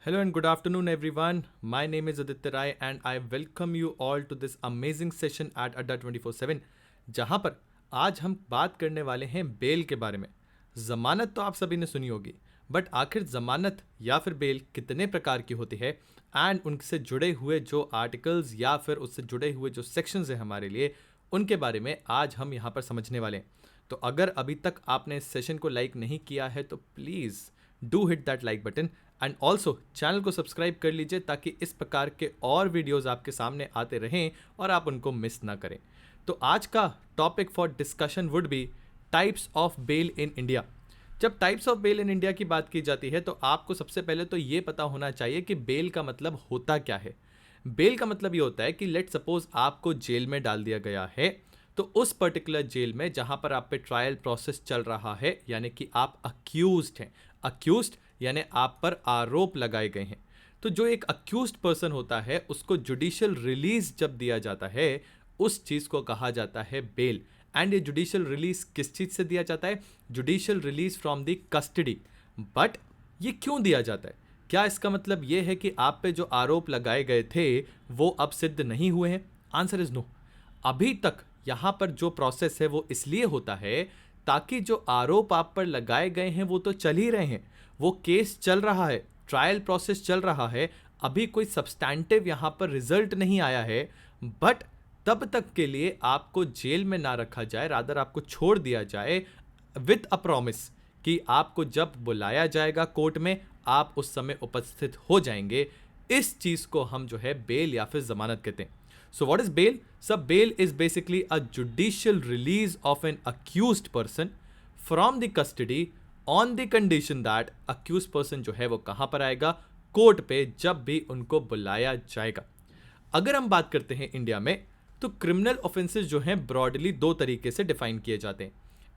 Hello and good afternoon, everyone. My name is Aditya Rai and I welcome you all to this amazing session at Adda 24/7 जहां पर आज हम बात करने वाले हैं बेल के बारे में। ज़मानत तो आप सभी ने सुनी होगी, बट आखिर ज़मानत या फिर बेल कितने प्रकार की होती है एंड उनसे जुड़े हुए जो आर्टिकल्स या फिर उससे जुड़े हुए जो सेक्शंस हैं हमारे लिए, उनके बारे में आज हम यहाँ पर समझने वाले हैं। तो अगर अभी तक आपने इस सेशन को लाइक नहीं किया है तो please do hit that like button and also channel को सब्सक्राइब कर लीजिए ताकि इस प्रकार के और वीडियोस आपके सामने आते रहें और आप उनको मिस ना करें। तो आज का topic for discussion would be types of bell in India. जब types of bell in India की बात की जाती है तो आपको सबसे पहले तो ये पता होना चाहिए कि बेल का मतलब होता क्या है। बेल का मतलब ये होता है कि लेट सपोज आपको जेल में डाल दिया गया है, तो उस पर्टिकुलर जेल में जहां पर आप पे ट्रायल प्रोसेस चल रहा है, यानी कि आप अक्यूज्ड हैं। अक्यूज्ड यानी आप पर आरोप लगाए गए हैं। तो जो एक अक्यूज्ड पर्सन होता है उसको जुडिशियल रिलीज जब दिया जाता है, उस चीज को कहा जाता है बेल। एंड ये जुडिशियल रिलीज किस चीज से दिया जाता है? Judicial release from the custody. But ये क्यों दिया जाता है? क्या इसका मतलब ये है कि आप पे जो आरोप लगाए गए थे वो अब सिद्ध नहीं हुए हैं? Answer is no. अभी तक यहां पर जो प्रोसेस है वो इसलिए होता है ताकि जो आरोप आप पर लगाए गए हैं वो तो चल ही रहे हैं, वो केस चल रहा है, ट्रायल प्रोसेस चल रहा है, अभी कोई सब्सटैंटिव यहां पर रिजल्ट नहीं आया है। बट तब तक के लिए आपको जेल में ना रखा जाए, रादर आपको छोड़ दिया जाए विथ अ प्रॉमिस कि आपको जब बुलाया जाएगा कोर्ट में आप उस समय उपस्थित हो जाएंगे। इस चीज को हम जो है बेल या फिर जमानत कहते हैं। So what is bail? So bail is basically a judicial release of an accused person from the custody on the condition that accused person जो है वो कहां पर आएगा? कोर्ट पे, जब भी उनको बुलाया जाएगा। अगर हम बात करते हैं इंडिया में, तो क्रिमिनल ऑफेंसेस जो हैं ब्रॉडली दो तरीके से डिफाइन किए जाते हैं।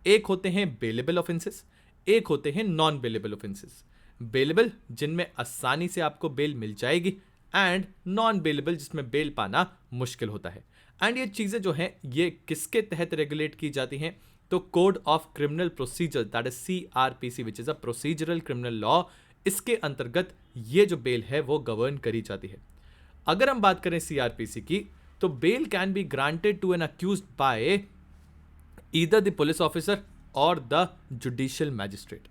एक होते हैं बेलेबल ऑफेंसेस, एक होते हैं नॉन बेलेबल ऑफेंसेस। बेलेबल जिनमें आसानी से आपको बेल मिल जाएगी, एंड नॉन बेलेबल जिसमें बेल पाना मुश्किल होता है। एंड ये चीजें जो हैं ये किसके तहत रेगुलेट की जाती हैं? तो code of criminal procedure, that is CRPC, which is a procedural criminal law. इसके अंतर्गत ये जो बेल है वो गवर्न करी जाती है। अगर हम बात करें CRPC की, तो bail can be granted to an accused by either the police officer और द जुडिशियल मैजिस्ट्रेट।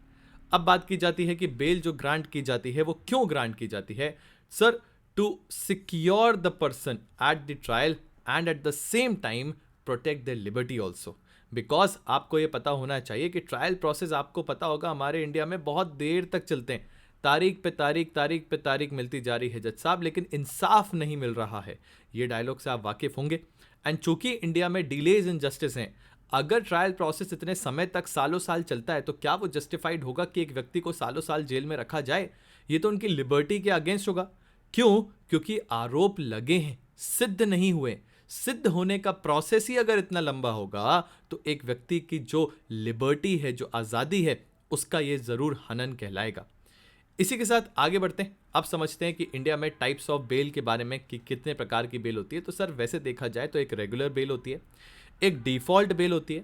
अब बात की जाती है कि बेल जो ग्रांट की जाती है वो क्यों ग्रांट की जाती है? Sir, to secure the person at the trial and at the same time protect the liberty also. Because आपको ये पता होना चाहिए कि ट्रायल प्रोसेस, आपको पता होगा हमारे इंडिया में बहुत देर तक चलते हैं। तारीख पे तारीख, तारीख पे तारीख मिलती जा रही है जज साहब, लेकिन इंसाफ नहीं मिल रहा है। ये डायलॉग से आप वाकिफ होंगे। एंड चूंकि इंडिया में डिलेज इन जस्टिस हैं, अगर ट्रायल प्रोसेस इतने समय तक सालों साल चलता है तो क्या वो जस्टिफाइड होगा कि एक व्यक्ति को सालों साल जेल में रखा जाए? ये तो उनकी लिबर्टी के अगेंस्ट होगा। क्यों? क्योंकि आरोप लगे हैं, सिद्ध नहीं हुए। सिद्ध होने का प्रोसेस ही अगर इतना लंबा होगा तो एक व्यक्ति की जो लिबर्टी है, जो आजादी है, उसका ये जरूर हनन कहलाएगा। इसी के साथ आगे बढ़ते हैं। अब समझते हैं कि इंडिया में टाइप्स ऑफ बेल के बारे में कि कितने प्रकार की बेल होती है। तो सर, वैसे देखा जाए तो एक रेगुलर बेल होती है, एक डिफॉल्ट बेल होती है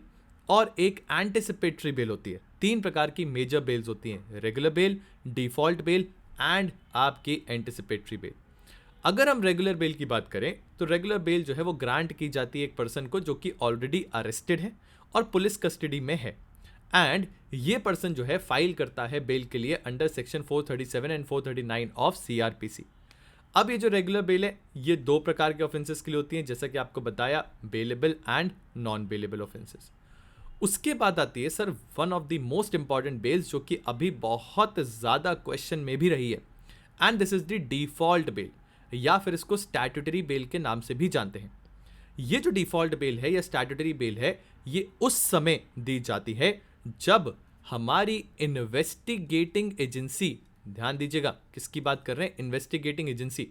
और एक एंटिसिपेटरी बेल होती है। तीन प्रकार की मेजर बेल्स होती हैं: regular bail, default bail and आपकी एंटिसिपेटरी बेल। अगर हम रेगुलर बेल की बात करें तो रेगुलर बेल जो है वो ग्रांट की जाती है एक पर्सन को जो कि ऑलरेडी अरेस्टेड है और पुलिस कस्टडी में है। एंड ये पर्सन जो है फाइल करता है बेल के लिए under section 437 and 439 of CRPC। अब ये जो रेगुलर बेल है ये दो प्रकार के ऑफेंसेस के लिए होती है, जैसा कि आपको बताया, bailable and non bailable offences. उसके बाद आती है sir one of the most important bails, जो कि अभी बहुत ज्यादा क्वेश्चन में भी रही है, and this is the default bail, या फिर इसको स्टैट्यूटरी बेल के नाम से भी जानते हैं। ये जो डिफॉल्ट बेल है या स्टैट्यूटरी बेल है, ये उस समय दी जाती है जब हमारी इन्वेस्टिगेटिंग एजेंसी, ध्यान दीजिएगा किसकी बात कर रहे हैं, इन्वेस्टिगेटिंग एजेंसी,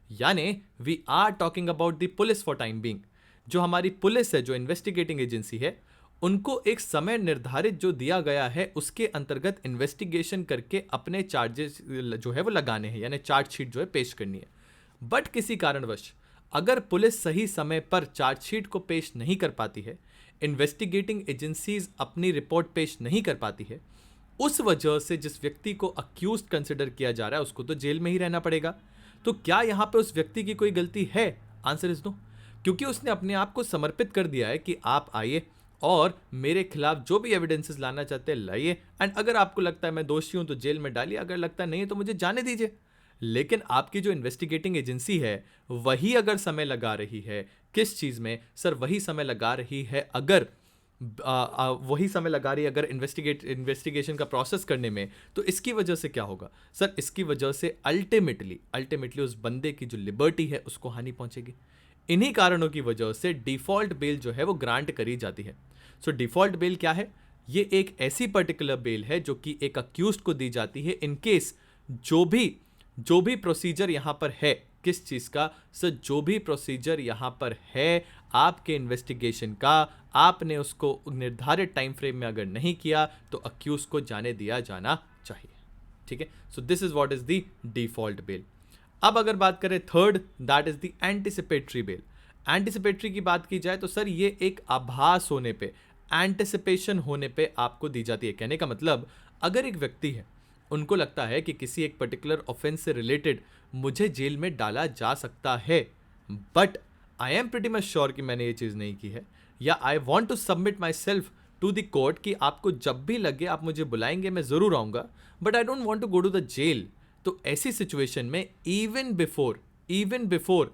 यानी we are talking about the police for time being. जो हमारी पुलिस है, जो इन्वेस्टिगेटिंग एजेंसी है, उनको एक समय निर्धारित जो दिया गया है उसके अंतर्गत इन्वेस्टिगेशन करके अपने चार्जेस जो है वो लगाने हैं, यानी चार्जशीट जो है पेश करनी है। बट किसी कारणवश अगर पुलिस सही समय पर चार्जशीट को पेश नहीं कर पाती है, इन्वेस्टिगेटिंग एजेंसीज अपनी रिपोर्ट पेश नहीं कर पाती है, उस वजह से जिस व्यक्ति को अक्यूज्ड कंसिडर किया जा रहा है उसको तो जेल में ही रहना पड़ेगा। तो क्या यहां पे उस व्यक्ति की कोई गलती है? आंसर इज नो, क्योंकि उसने अपने आप को समर्पित कर दिया है कि आप आइए और मेरे खिलाफ जो भी एविडेंसेस लाना चाहते हैं लाइए, एंड अगर आपको लगता है मैं दोषी हूं तो जेल में डालिए, अगर लगता नहीं है तो मुझे जाने दीजिए। लेकिन आपकी जो इन्वेस्टिगेटिंग एजेंसी है वही अगर समय लगा रही है, किस चीज में सर? वही समय लगा रही है अगर वही समय लगा रही है अगर इन्वेस्टिगेशन का प्रोसेस करने में, तो इसकी वजह से क्या होगा सर? इसकी वजह से अल्टीमेटली उस बंदे की जो लिबर्टी है उसको हानि पहुंचेगी। इन्हीं कारणों की वजह से डिफॉल्ट बेल जो है वो ग्रांट करी जाती है। सो डिफॉल्ट बेल क्या है? ये एक ऐसी पर्टिकुलर बेल है जो कि एक अक्यूज्ड को दी जाती है इन केस जो भी प्रोसीजर यहां पर है, किस चीज का सर? जो भी प्रोसीजर यहां पर है आपके इन्वेस्टिगेशन का, आपने उसको निर्धारित टाइम फ्रेम में अगर नहीं किया तो अक्यूज को जाने दिया जाना चाहिए। ठीक है, so this is what is the default bail. अब अगर बात करें third, that is the anticipatory bail. Anticipatory की बात की जाए तो सर ये एक आभास होने पे, एंटिसिपेशन होने पे आपको दी जाती है। कहने का मतलब अगर एक व्यक्ति है, उनको लगता है कि किसी एक पर्टिकुलर ऑफेंस से रिलेटेड मुझे जेल में डाला जा सकता है, but I am pretty much sure कि मैंने ये चीज नहीं की है, या I want to submit myself to the court कि आपको जब भी लगे आप मुझे बुलाएंगे मैं जरूर आऊंगा, but I don't want to go to the jail. तो ऐसी सिचुएशन में even before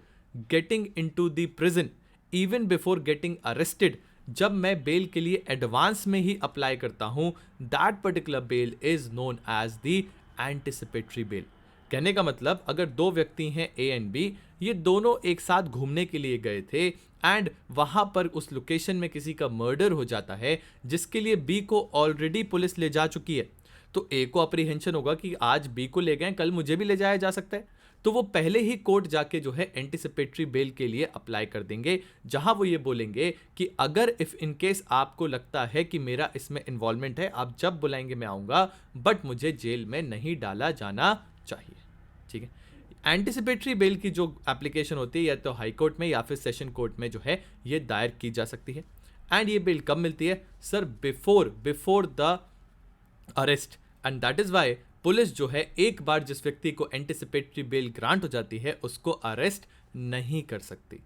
getting into the prison, even before getting arrested, जब मैं बेल के लिए एडवांस में ही अप्लाई करता हूं, that particular bail is known as the anticipatory bail. कहने का मतलब अगर दो व्यक्ति हैं ए एंड बी, ये दोनों एक साथ घूमने के लिए गए थे एंड वहां पर उस लोकेशन में किसी का मर्डर हो जाता है जिसके लिए बी को ऑलरेडी पुलिस ले जा चुकी है, तो ए को अप्रीहेंशन होगा कि आज बी को ले गए, कल मुझे भी ले जाया जा सकता है। तो वो पहले ही कोर्ट जाके जो है एंटिसिपेटरी बेल के लिए अप्लाई कर देंगे, जहां वो ये बोलेंगे कि अगर इफ इन केस आपको लगता है कि मेरा इसमें इन्वॉल्वमेंट है, आप जब बुलाएंगे मैं आऊंगा, बट मुझे जेल में नहीं डाला जाना चाहिए। ठीक है, एंटिसिपेटरी बेल की जो एप्लीकेशन होती है या तो हाई कोर्ट में या फिर सेशन कोर्ट में जो है ये दायर की जा सकती है। एंड ये बेल कब मिलती है sir? Before the arrest, and that is why police जो है एक बार जिस व्यक्ति को एंटिसिपेटरी बेल ग्रांट हो जाती है उसको अरेस्ट नहीं कर सकती।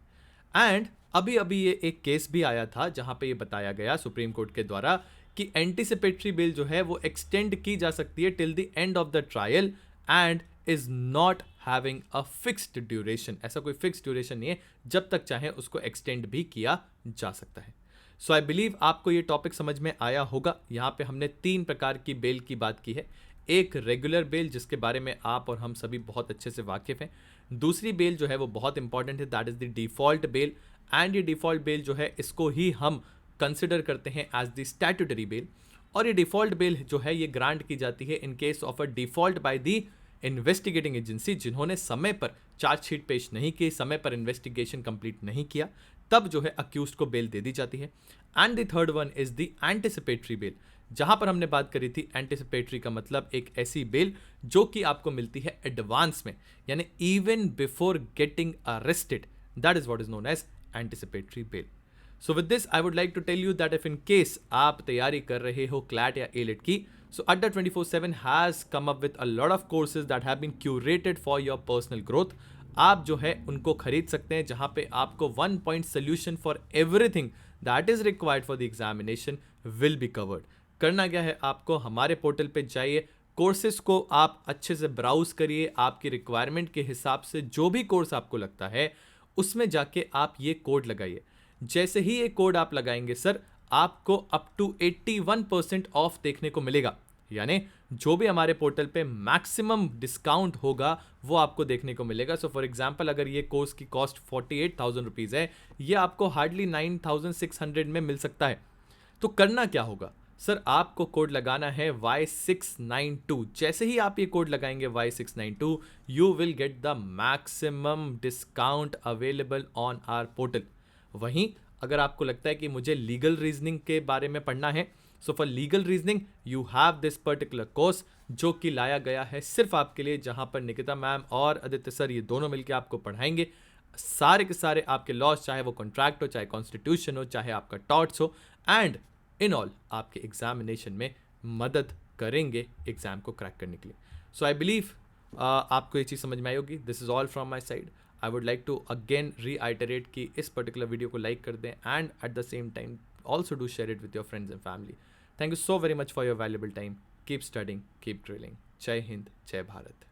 एंड अभी ये एक केस भी आया था जहां पे ये बताया गया सुप्रीम कोर्ट के द्वारा कि एंटिसिपेटरी बेल जो है वो एक्सटेंड की जा सकती है till the end of the trial and is not having a fixed duration. ऐसा कोई फिक्स्ड ड्यूरेशन नहीं है, जब तक चाहे उसको एक्सटेंड भी किया जा सकता है। सो आई बिलीव आपको ये टॉपिक समझ में आया होगा। यहाँ पे हमने 3 प्रकार की बेल की बात की है। एक रेगुलर बेल जिसके बारे में आप और हम सभी बहुत अच्छे से वाकिफ हैं। दूसरी बेल जो है वो बहुत इंपॉर्टेंट है, that is the default bail. And ये डिफॉल्ट बेल जो है इसको ही हम कंसिडर करते हैं एज द स्टैट्यूटरी बेल। और ये डिफॉल्ट बेल जो है ये ग्रांट की जाती है in case of a default by the investigating agency, जिन्होंने समय पर चार्जशीट पेश नहीं की, समय पर इन्वेस्टिगेशन कंप्लीट नहीं किया, तब जो है अक्यूज्ड को बेल दे दी जाती है। And the third one is the anticipatory bell, जहां पर हमने बात करी थी एंटिसिपेटरी का मतलब एक ऐसी बेल जो कि आपको मिलती है एडवांस में, यानी even before getting arrested, that is what is known as anticipatory bail. So with this I would like to tell you that if in case आप तैयारी कर रहे हो क्लैट या एलिट की, so Adda 24/7 has come up with a lot of courses that have been curated for your personal growth. आप जो है उनको खरीद सकते हैं, जहां पे आपको 1 point solution for everything that is required for the examination will be covered. करना क्या है आपको? हमारे पोर्टल पे जाइए, कोर्सेज को आप अच्छे से ब्राउज करिए, आपकी रिक्वायरमेंट के हिसाब से जो भी कोर्स आपको लगता है उसमें जाके आप ये कोड लगाइए। जैसे ही ये कोड आप लगाएंगे सर, आपको अप टू 81% ऑफ देखने को मिलेगा, यानी जो भी हमारे पोर्टल पे मैक्सिमम डिस्काउंट होगा वो आपको देखने को मिलेगा। सो फॉर एग्जांपल अगर ये कोर्स की कॉस्ट 48,000 रुपीज़ है, ये आपको हार्डली 9,600 में मिल सकता है। तो करना क्या होगा सर? आपको कोड लगाना है Y692। जैसे ही आप ये कोड लगाएंगे Y692, you will get the maximum discount available on our portal. वहीं अगर आपको लगता है कि मुझे लीगल रीजनिंग के बारे में पढ़ना है, so for legal reasoning you have this particular course जो कि लाया गया है सिर्फ आपके लिए, जहां पर निकिता मैम और आदित्य सर ये दोनों मिलकर आपको पढ़ाएंगे सारे के सारे आपके लॉस, चाहे वो कॉन्ट्रैक्ट हो, चाहे कॉन्स्टिट्यूशन हो, चाहे आपका टॉर्ट्स हो, एंड इन ऑल आपके एग्जामिनेशन में मदद करेंगे एग्ज़ाम को क्रैक करने के लिए. सो आई बिलीव आपको ये चीज़ समझ में आई होगी. This is all from my side. I would like to again reiterate कि इस पर्टिकुलर वीडियो को लाइक कर दें and at the same time also do share it with your friends and family. Thank you so very much for your valuable time. Keep studying, keep drilling. Jai Hind, Jai Bharat.